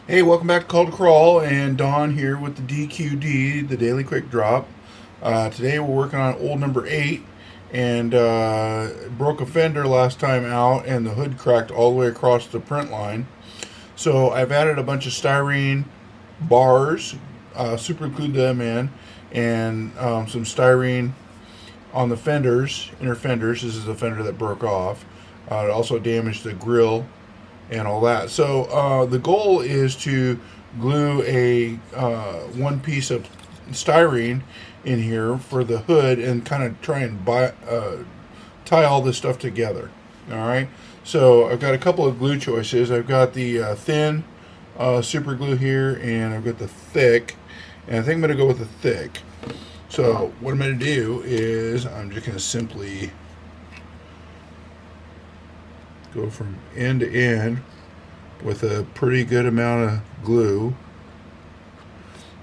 Hey, welcome back to Call to Crawl, and Don here with the DQD, the Daily Quick Drop. Today we're working on old number 8, and broke a fender last time out, and the hood cracked all the way across the print line. So I've added a bunch of styrene bars, super glued them in, and some styrene on the fenders, inner fenders. This is a fender that broke off. It also damaged the grill and all that. So the goal is to glue a one piece of styrene in here for the hood and kind of try and tie all this stuff together. All right. So I've got a couple of glue choices. I've got the thin super glue here, and I've got the thick. And I think I'm going to go with the thick. So what I'm going to do is I'm just going to simply go from end to end with a pretty good amount of glue,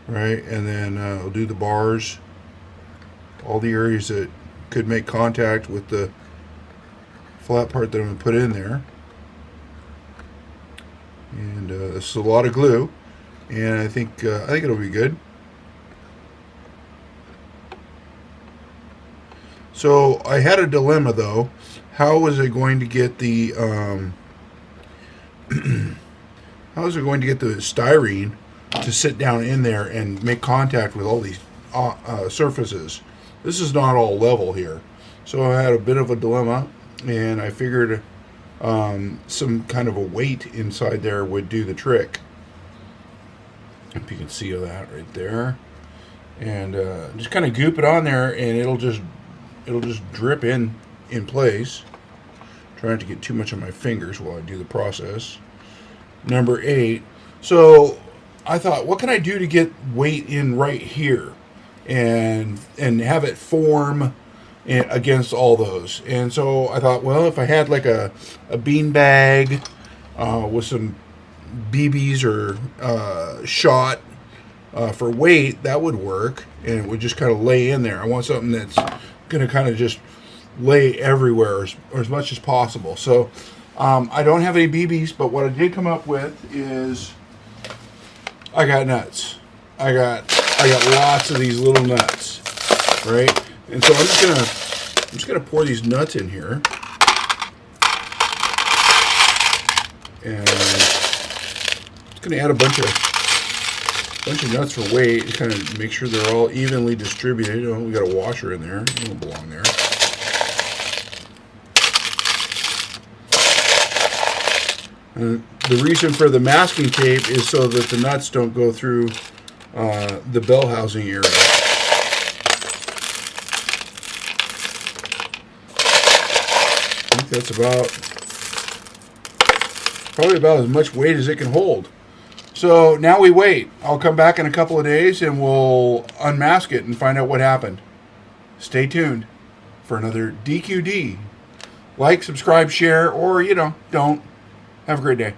right? And then I'll do the bars, all the areas that could make contact with the flat part that I'm going to put in there. And this is a lot of glue, and I think it'll be good. So I had a dilemma though. How was I going to get the how is it going to get the styrene to sit down in there and make contact with all these surfaces? This is not all level here, so I had a bit of a dilemma, and I figured some kind of a weight inside there would do the trick. If you can see that right there, and just kind of goop it on there, and it'll just drip in place. Trying to get too much on my fingers while I do the process. Number 8. So I thought, what can I do to get weight in right here, and have it form against all those? And so I thought, well, if I had like a bean bag with some BBs or shot for weight, that would work, and it would just kind of lay in there. I want something that's going to kind of just lay everywhere or as much as possible. So I don't have any BBs, but what I did come up with is I got nuts. I got lots of these little nuts, right? And so I'm just gonna pour these nuts in here, and it's gonna add a bunch of nuts for weight, kind of make sure they're all evenly distributed. Oh, we got a washer in there. It don't belong there. And the reason for the masking tape is so that the nuts don't go through the bell housing area. I think that's probably about as much weight as it can hold. So now we wait. I'll come back in a couple of days and we'll unmask it and find out what happened. Stay tuned for another DQD. Like, subscribe, share, or don't. Have a great day.